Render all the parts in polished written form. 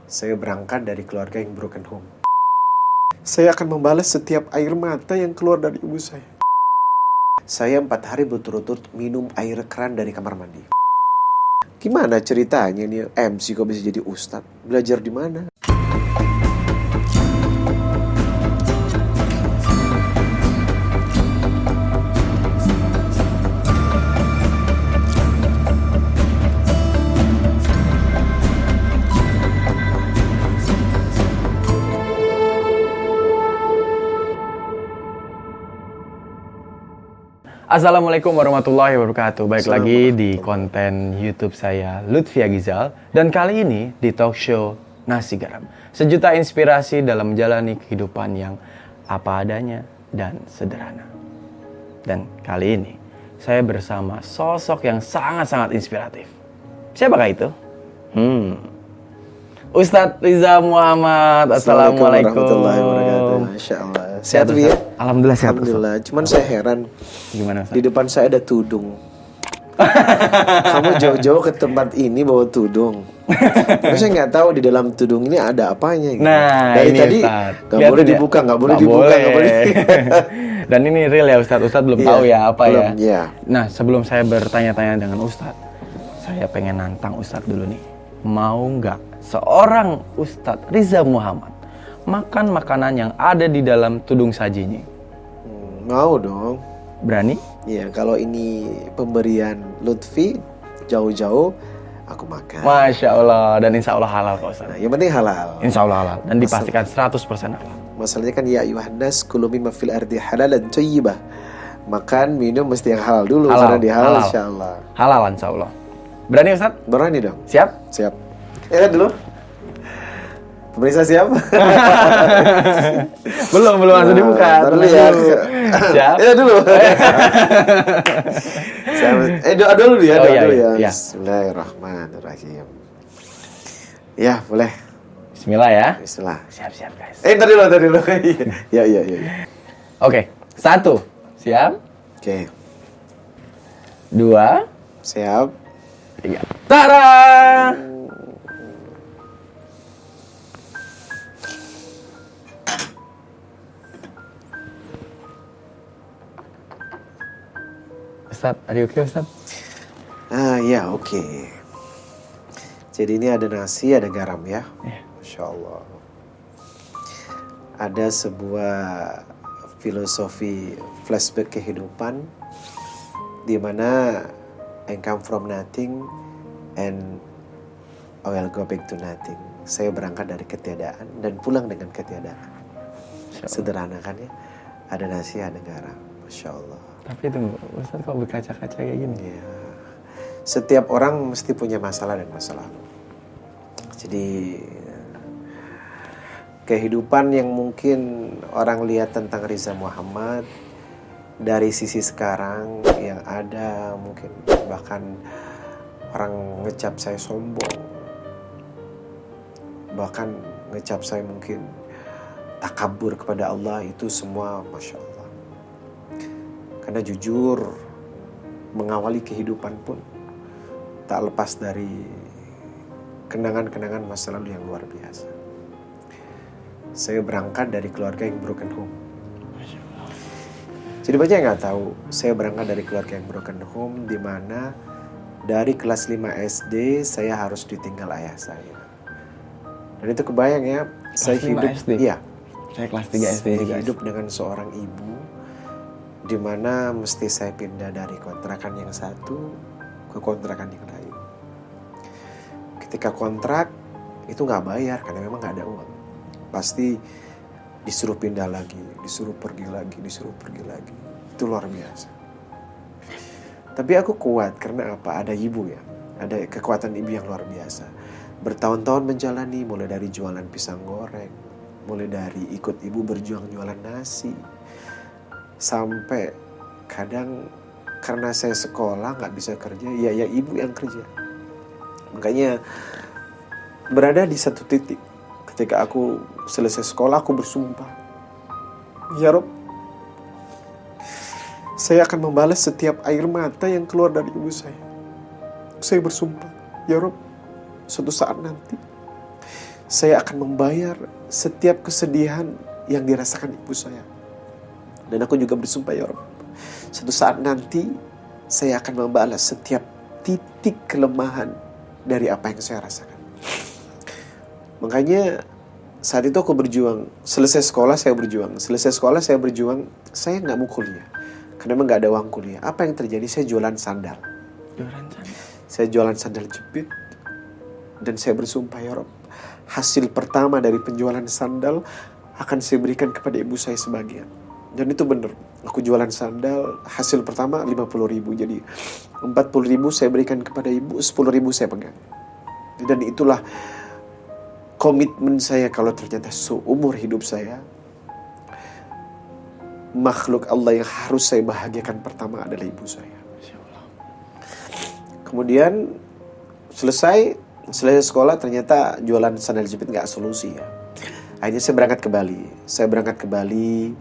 Saya berangkat dari keluarga yang broken home. Saya akan membalas setiap air mata yang keluar dari ibu saya. Saya 4 hari berturut-turut minum air keran dari kamar mandi. Gimana ceritanya nih MC kok bisa jadi ustadz? Belajar di mana? Assalamualaikum warahmatullahi wabarakatuh. Baik lagi di konten YouTube saya Lutfi Agizal, dan kali ini di talk show Nasi Garam. Sejuta inspirasi dalam menjalani kehidupan yang apa adanya dan sederhana. Dan kali ini saya bersama sosok yang sangat-sangat inspiratif. Siapakah itu? Ustadz Riza Muhammad. Assalamualaikum warahmatullahi wabarakatuh. Masya Allah. Sehat ya? Alhamdulillah sehat. Alhamdulillah. Cuman saya heran. Gimana Ustadz? Di depan saya ada tudung. Kamu jauh-jauh ke tempat ini bawa tudung. Tapi saya nggak tahu di dalam tudung ini ada apanya. Gitu. Nah, dari ini tadi nggak boleh dibuka, nggak boleh dibuka, nggak boleh. Dan ini real ya Ustadz. Ustadz belum tahu ya apa belum, ya. Ya. Nah, sebelum saya bertanya-tanya dengan Ustadz, saya pengen nantang Ustadz dulu nih. Mau nggak seorang Ustadz Riza Muhammad makan makanan yang ada di dalam tudung sajinya? Mau dong. Berani? Iya, kalau ini pemberian Lutfi jauh-jauh, aku makan. Masya Allah, dan insya Allah halal kok Ustadz. Nah, yang penting halal. Insya Allah halal, dan dipastikan 100% halal. Masalahnya kan ya ayuhan nas kulu mimma fil ardi halalan thayyibah. Makan, minum mesti yang halal dulu. Halal, Karena di halal, halal. insyaallah. Halal insya Allah. Berani Ustadz? Berani dong. Siap? Siap. Ya dulu. Pemirsa siap? belum langsung dibuka. Dulu ya. Siap? Ya dulu. Doa dulu ya, doa dulu ya. Iya. Bismillahirrahmanirrahim. Ya, boleh. Bismillah ya. Bismillah. Siap guys. Tadi dulu. Ya. Oke, 1. Siap? Oke. 2. Siap. 3. Tara! Ustadz, are you okay Ustadz? Ya oke. Jadi ini ada nasi, ada garam ya. Masya Allah. Ada sebuah filosofi flashback kehidupan di mana I come from nothing and I will go back to nothing. Saya berangkat dari ketiadaan dan pulang dengan ketiadaan. Sederhana kan ya? Ada nasi, ada garam. Masya Allah. Tapi tunggu, Ustadz kok berkaca-kaca kayak gini? Ya. Setiap orang mesti punya masalah dan masa lalu. Jadi kehidupan yang mungkin orang lihat tentang Riza Muhammad dari sisi sekarang yang ada, mungkin bahkan orang ngecap saya sombong, bahkan ngecap saya mungkin takabur kepada Allah, itu semua Masya Allah. Karena jujur mengawali kehidupan pun tak lepas dari kenangan-kenangan masa lalu yang luar biasa. Saya berangkat dari keluarga yang broken home. Jadi banyak yang nggak tahu, saya berangkat dari keluarga yang broken home, di mana dari kelas 5 SD saya harus ditinggal ayah saya. Dan itu kebayang ya, saya hidup SD? Iya. Saya kelas 3 SD juga. Saya hidup dengan seorang ibu, di mana mesti saya pindah dari kontrakan yang satu ke kontrakan yang lain. Ketika kontrak itu nggak bayar karena memang nggak ada uang. Pasti disuruh pindah lagi, disuruh pergi lagi. Itu luar biasa. Tapi aku kuat karena apa? Ada ibu ya, ada kekuatan ibu yang luar biasa. Bertahun-tahun menjalani, mulai dari jualan pisang goreng, mulai dari ikut ibu berjuang jualan nasi, sampai kadang karena saya sekolah nggak bisa kerja, ya ibu yang kerja. Makanya berada di satu titik ketika aku selesai sekolah, aku bersumpah, ya Rob, saya akan membalas setiap air mata yang keluar dari ibu saya. Saya bersumpah, ya Rob, suatu saat nanti saya akan membayar setiap kesedihan yang dirasakan ibu saya. Dan aku juga bersumpah, ya Rabb, suatu saat nanti saya akan membalas setiap titik kelemahan dari apa yang saya rasakan. Makanya saat itu aku berjuang. Selesai sekolah saya berjuang. Saya nggak mau kuliah karena emang nggak ada uang kuliah. Apa yang terjadi? Saya jualan sandal. Saya jualan sandal jepit. Dan saya bersumpah, ya Rabb, hasil pertama dari penjualan sandal akan saya berikan kepada ibu saya sebagian. Dan itu benar. Aku jualan sandal, hasil pertama 50.000. Jadi 40.000 saya berikan kepada ibu, 10.000 saya pegang. Dan itulah komitmen saya kalau ternyata seumur hidup saya, makhluk Allah yang harus saya bahagiakan pertama adalah ibu saya. Kemudian selesai sekolah, ternyata jualan sandal jepit gak solusi ya. Akhirnya saya berangkat ke Bali.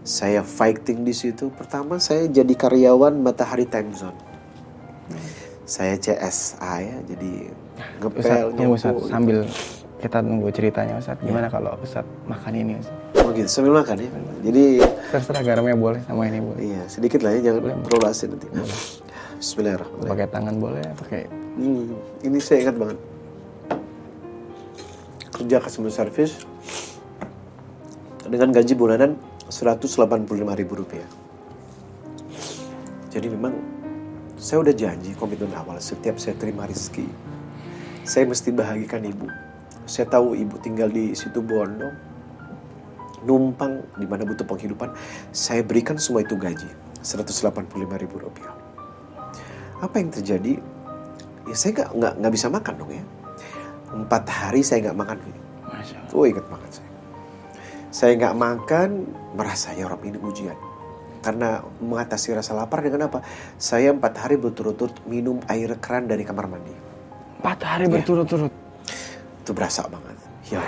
Saya fighting di situ. Pertama saya jadi karyawan Matahari Time Zone. Saya CSA ya, jadi ngepel, Tunggu nyapu. Ustaz, sambil kita tunggu ceritanya Ustaz. Gimana kalau Ustaz makan ini Ustaz? Oh gitu, sambil makan ya. Jadi terserah, garamnya boleh, sama ini boleh. iya, sedikit lah ya, jangan terlalu asin nanti. Bismillahirrahmanirrahim. Pakai tangan boleh, pakai. Ini saya ingat banget. Kerja customer service dengan gaji bulanan Rp185.000. Jadi memang saya udah janji komitmen awal, setiap saya terima rezeki, saya mesti bahagikan ibu. Saya tahu ibu tinggal di situ Bondo, numpang di mana butuh penghidupan. Saya berikan semua itu gaji, Rp185.000. Apa yang terjadi? Ya saya nggak bisa makan dong ya. 4 hari saya nggak makan. Masya Allah. Oh, ingat banget saya. Saya nggak makan, merasa ya Rabb ini ujian. Karena mengatasi rasa lapar dengan apa? Saya 4 hari berturut-turut minum air keran dari kamar mandi. 4 hari berturut-turut. Itu berasa banget. Ya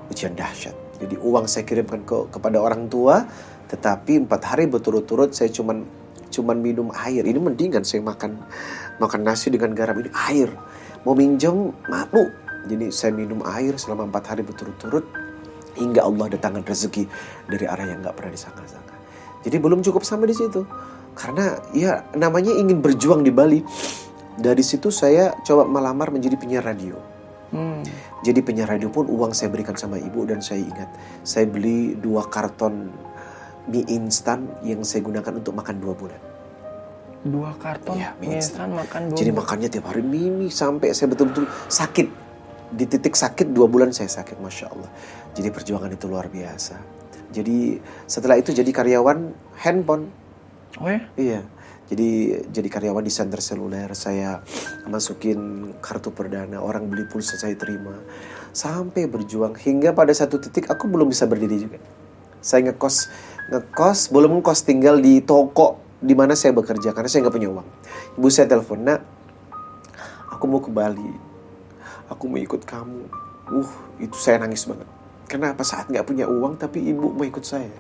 ujian dahsyat. Jadi uang saya kirimkan kepada orang tua, tetapi 4 hari berturut-turut saya cuman minum air. Ini mendingan saya makan nasi dengan garam, ini air. Mau minjem, mabuk. Jadi saya minum air selama 4 hari berturut-turut hingga Allah datangkan rezeki dari arah yang nggak pernah disangka-sangka. Jadi belum cukup sampai di situ, karena ya namanya ingin berjuang di Bali. Dari situ saya coba melamar menjadi penyiar radio. Jadi penyiar radio pun uang saya berikan sama ibu, dan saya ingat saya beli 2 karton mie instan yang saya gunakan untuk makan 2 bulan. 2 karton Ya, mie instan makan 2 Jadi bulan. makannya tiap hari mie sampai saya betul-betul sakit. Di titik sakit 2 bulan saya sakit, Masya Allah. Jadi perjuangan itu luar biasa. Jadi setelah itu jadi karyawan handphone. Oh ya? Iya. Jadi karyawan di center seluler. Saya masukin kartu perdana, orang beli pulsa saya terima. Sampai berjuang hingga pada satu titik aku belum bisa berdiri juga. Saya ngekos, belum ngekos, tinggal di toko di mana saya bekerja karena saya nggak punya uang. Ibu saya telepon, "Nak, aku mau ke Bali. Aku mau ikut kamu." Itu saya nangis banget. Kenapa? Saat nggak punya uang tapi ibu mau ikut saya.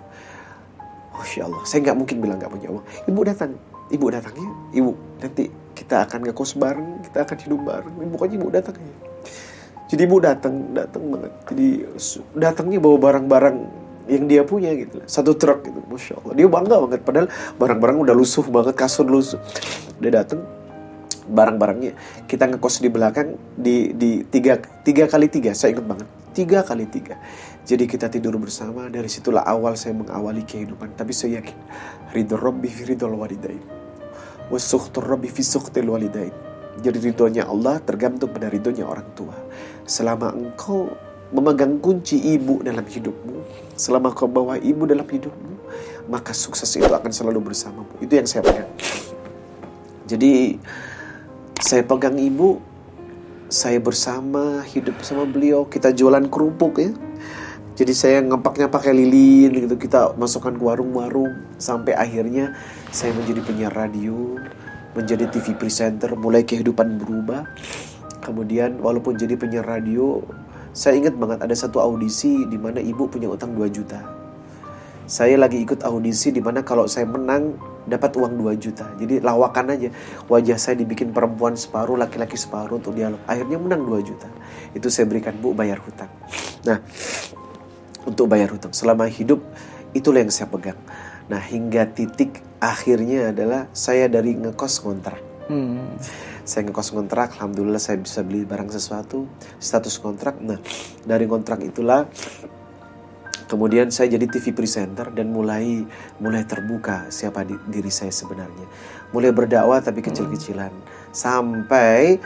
Masya Allah, saya nggak mungkin bilang nggak punya uang. Ibu datang ya. Ibu, nanti kita akan ngekos bareng, kita akan hidup bareng. Pokoknya ibu datang ya. Jadi ibu datang banget. Jadi datangnya bawa barang-barang yang dia punya gitu. 1 truk gitu, Masya Allah. Dia bangga banget, padahal barang-barang udah lusuh banget, kasur lusuh. Dia datang, barang-barangnya kita ngekos di belakang di 3x3, saya ingat banget, 3x3. Jadi kita tidur bersama. Dari situlah awal saya mengawali kehidupan. Tapi saya yakin ridho Rabbi fi ridhol walidain wa sukhtur Rabbi fi sukhtil walidain. Jadi ridhonya Allah tergantung pada ridhonya orang tua. Selama engkau memegang kunci ibu dalam hidupmu, selama kau bawa ibu dalam hidupmu, maka sukses itu akan selalu bersamamu. Itu yang saya pegang. Jadi saya pegang ibu, saya hidup bersama beliau. Kita jualan kerupuk ya. Jadi saya ngempaknya pakai lilin gitu, kita masukkan ke warung-warung. Sampai akhirnya saya menjadi penyiar radio, menjadi TV presenter, mulai kehidupan berubah. Kemudian walaupun jadi penyiar radio, saya ingat banget ada satu audisi di mana ibu punya utang 2 juta. Saya lagi ikut audisi di mana kalau saya menang dapat uang 2 juta. Jadi lawakan aja. Wajah saya dibikin perempuan separuh, laki-laki separuh untuk dialog. Akhirnya menang 2 juta. Itu saya berikan, Bu, bayar hutang. Nah, untuk bayar hutang selama hidup, itulah yang saya pegang. Nah, hingga titik akhirnya adalah saya dari ngekos kontrak. Saya ngekos kontrak, alhamdulillah saya bisa beli barang sesuatu, status kontrak. Nah, dari kontrak itulah kemudian saya jadi TV presenter dan mulai terbuka siapa diri saya sebenarnya. Mulai berdakwah tapi kecil-kecilan. Sampai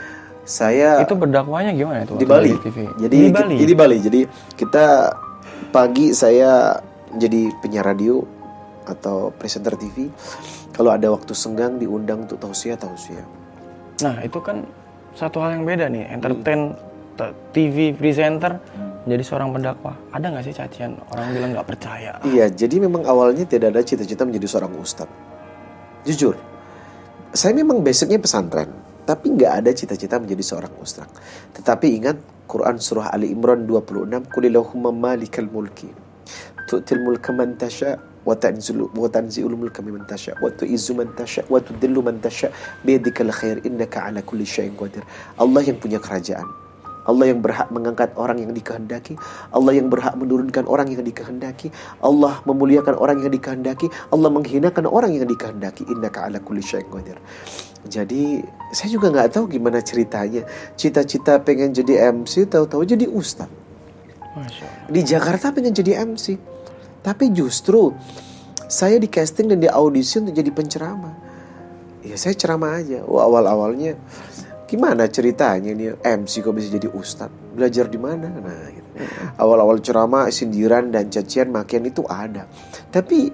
saya Itu berdakwahnya gimana itu? di Bali. TV? Jadi di Bali. Jadi kita pagi saya jadi penyiar radio atau presenter TV. Kalau ada waktu senggang diundang untuk tausiah. Nah, itu kan satu hal yang beda nih, entertain TV presenter jadi seorang pendakwah. Ada nggak sih cacian orang bilang nggak percaya? Iya, jadi memang awalnya tidak ada cita-cita menjadi seorang ustadz. Jujur, saya memang basicnya pesantren, tapi nggak ada cita-cita menjadi seorang ustadz. Tetapi ingat Quran surah Ali Imran 26, Qulillahumma malikal mulki tu'til mulka man tasha wa tanzi'ul mulka mimman tasha wa tu'izzu man tasha wa tudillu man tasha biyadikal khair innaka ala kulli syai'in qadir. Allah yang punya kerajaan, Allah yang berhak mengangkat orang yang dikehendaki, Allah yang berhak menurunkan orang yang dikehendaki, Allah memuliakan orang yang dikehendaki, Allah menghinakan orang yang dikehendaki, innaka ala kulli syai'in qadir. Jadi saya juga nggak tahu gimana ceritanya, cita-cita pengen jadi MC, tahu-tahu jadi ustaz. Masya Allah. Di Jakarta pengen jadi MC, tapi justru saya di casting dan di audisi untuk jadi penceramah. Ya saya ceramah aja. Awal-awalnya gimana ceritanya nih MC kok bisa jadi ustadz? Belajar di mana? Nah, gitu. Awal-awal ceramah sindiran dan cacian makian itu ada. Tapi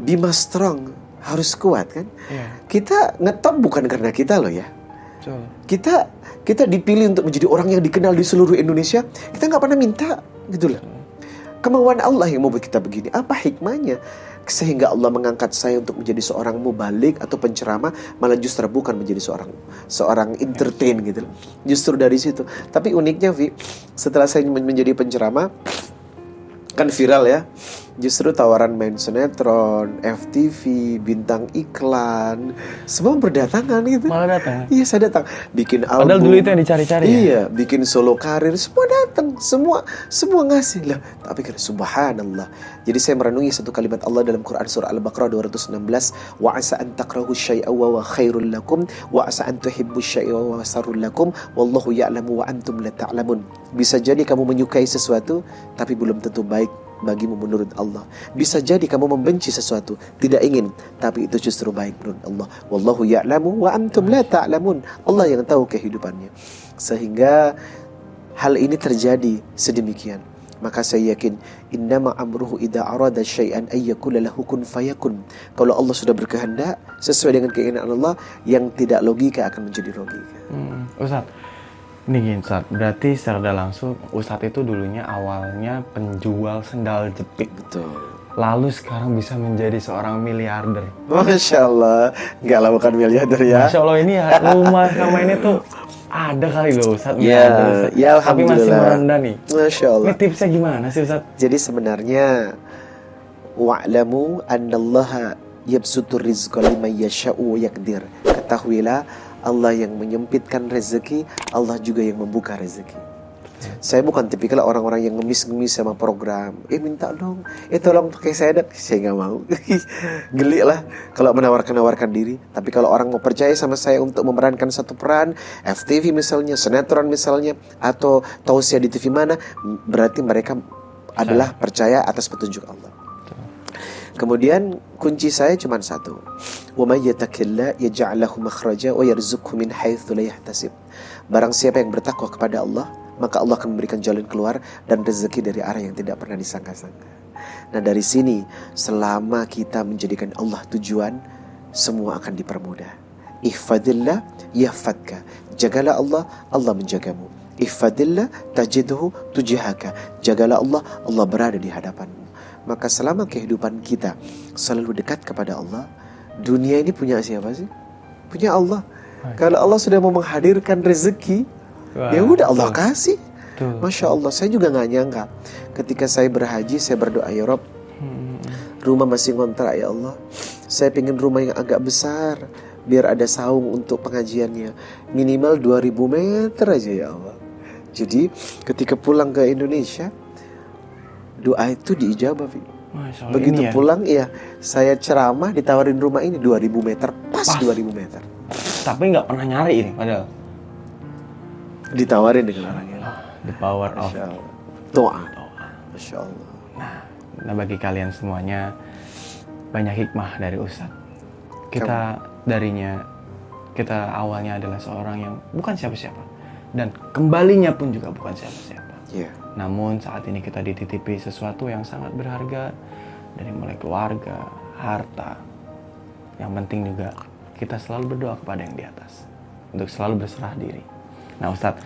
be strong, harus kuat kan? Kita ngetop bukan karena kita loh ya. Kita dipilih untuk menjadi orang yang dikenal di seluruh Indonesia. Kita nggak pernah minta gitu loh. Kemauan Allah yang membuat kita begini. Apa hikmahnya? Sehingga Allah mengangkat saya untuk menjadi seorang mubalik atau penceramah, malah justru bukan menjadi seorang entertain gitu. Justru dari situ. Tapi uniknya Vi, setelah saya menjadi penceramah, kan viral ya. Justru tawaran main sinetron, FTV, bintang iklan, semua berdatangan gitu. Malah datang. Iya, saya datang. Bikin album. Padahal dulu itu yang dicari-cari ya? Iya, bikin solo karir, semua datang, semua ngasih lah. Tapi kan subhanallah. Jadi saya merenungi satu kalimat Allah dalam Quran surah Al-Baqarah 216, wa asa an takrahu syai'a wa khairul lakum wa asa an tuhibbu syai'a wa sarrul lakum wallahu ya'lamu wa antum la ta'lamun. Bisa jadi kamu menyukai sesuatu tapi belum tentu baik bagimu menurut Allah. Bisa jadi kamu membenci sesuatu, tidak ingin, tapi itu justru baik menurut Allah. Wallahu ya'lamu wa antum la ta'lamun. Allah yang tahu kehidupannya. Sehingga hal ini terjadi sedemikian. Maka saya yakin innama amruhu idza arada syai'an ay yaqula lahu kun fayakun. Kalau Allah sudah berkehendak sesuai dengan keinginan Allah, yang tidak logika akan menjadi logika. Ustaz, ini gini Ustaz, berarti secara langsung Ustaz itu dulunya awalnya penjual sendal jepit. Betul. Lalu sekarang bisa menjadi seorang miliarder. Masya Allah, nggak lah bukan miliarder ya. Masya Allah, ini ya, rumah sama ini tuh ada kali loh Ustaz. Ya, ya tapi masih alhamdulillah. merendah nih. Masya Allah. Ini tipsnya gimana sih Ustaz? Jadi sebenarnya wa'lamu annallaha yabsutur rizqa liman yasha'u wa yaqdir. Ketahuilah Allah yang menyempitkan rezeki, Allah juga yang membuka rezeki. Saya bukan tipikal orang-orang yang ngemis-ngemis sama program. Minta dong, tolong pakai saya dong. Saya nggak mau. Geli lah kalau menawarkan diri. Tapi kalau orang mau percaya sama saya untuk memerankan satu peran, FTV misalnya, sinetron misalnya, atau tausiah di TV mana, berarti mereka adalah percaya atas petunjuk Allah. Kemudian kunci saya cuma satu. Wa may yattaqillah yaj'al lahu makhraja wa yarzuqhu min haitsu la yahtasib. Barang siapa yang bertakwa kepada Allah, maka Allah akan memberikan jalan keluar dan rezeki dari arah yang tidak pernah disangka-sangka. Nah, dari sini selama kita menjadikan Allah tujuan, semua akan dipermudah. Ihfadillah yahfadka. Jagalah Allah, Allah menjagamu. Ihfadillah tajidhu tujihaka. Jagalah Allah, Allah berada di hadapanmu. Maka selama kehidupan kita selalu dekat kepada Allah, dunia ini punya siapa sih? Punya Allah. Kalau Allah sudah mau menghadirkan rezeki, ya udah Allah kasih. Masya Allah, saya juga nggak nyangka. Ketika saya berhaji, saya berdoa, ya Rob, rumah masih ngontrak ya Allah. Saya pengen rumah yang agak besar, biar ada saung untuk pengajiannya. Minimal 2000 meter aja ya Allah. Jadi ketika pulang ke Indonesia, doa itu diijabah, Fi. Masya Allah, Begitu ini ya. pulang, iya, saya ceramah ditawarin rumah ini 2000 meter, pas 2000 meter. Tapi nggak pernah nyari ini padahal. Ditawarin dengan orangnya. The power of Masya Allah. Doa. Masya Allah. Nah, bagi kalian semuanya banyak hikmah dari Ustadz. Kita awalnya adalah seorang yang bukan siapa-siapa, dan kembalinya pun juga bukan siapa-siapa. Iya. Namun saat ini kita dititipi sesuatu yang sangat berharga, dari mulai keluarga, harta. Yang penting juga kita selalu berdoa kepada yang di atas untuk selalu berserah diri. Nah Ustadz,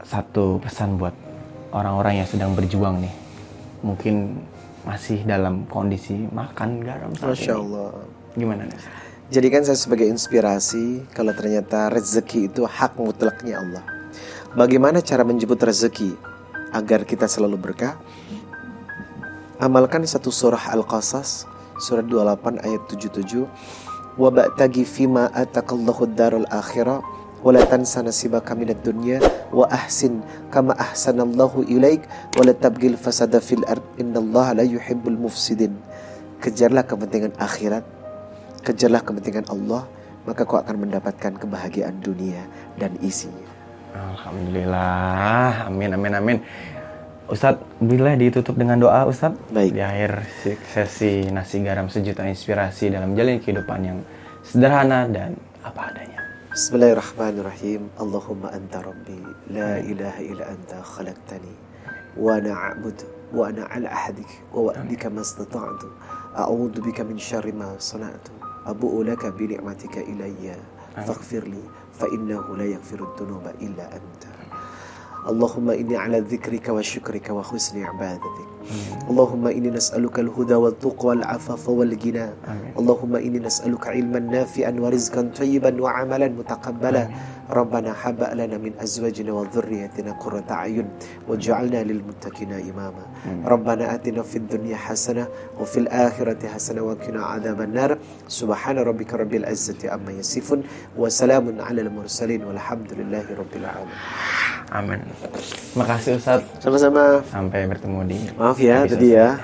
satu pesan buat orang-orang yang sedang berjuang nih, mungkin masih dalam kondisi makan garam saat Masya ini. Allah. Gimana nih? Jadikan saya sebagai inspirasi kalau ternyata rezeki itu hak mutlaknya Allah. Bagaimana cara menjemput rezeki agar kita selalu berkah? Amalkan satu surah Al-Qasas, surat 28 ayat 77. Wa ba'tagi fima atakallahu ad-darul akhirah wa la tansa nasibaka minad dunya wa ahsin kama ahsanallahu ilaik wa la tabghil fasada fil ard innallaha la yuhibbul mufsidin. Kejarlah kepentingan akhirat, kejarlah kepentingan Allah, maka kau akan mendapatkan kebahagiaan dunia dan isinya. Alhamdulillah, amin amin amin. Ustadz, bila ditutup dengan doa Ustadz. Baik. Di akhir sesi nasi garam sejuta inspirasi dalam jalan kehidupan yang sederhana dan apa adanya. Bismillahirrahmanirrahim. Allahumma anta rabbi la ilaha illa anta khalaqtani wa ana a'budu wa ana ala ahadik wa wa'dika mastata'tu a'udzu bika min syarri ma sana'tu abu'u laka bi ni'matika ilayya faghfirli fa innahu la yaghfiru dzunuba illa anta. Allahumma inni ala dzikrika wa syukrika wa husni ibadatik. Allahumma inni nas'aluka al-huda wal tuqa wal afafa wal ghina. Allahumma inni nas'aluka ilman nafi'an wa rizqan thayyiban wa amalan mutaqabbala. Rabbana hab lana min azwajina wa dhurriyyatina qurrata a'yun waj'alna lil muttaqina imama. Rabbana atina fid dunya hasanah wa fil akhirati hasanah wa qina adzaban nar. Subhana rabbika rabbil izzati amma yasifun wa salamun alal mursalin walhamdulillahi rabbil alamin. Amin. Makasih Ustadz. Sama-sama. Sampai bertemu di Maaf ya episode tadi ya.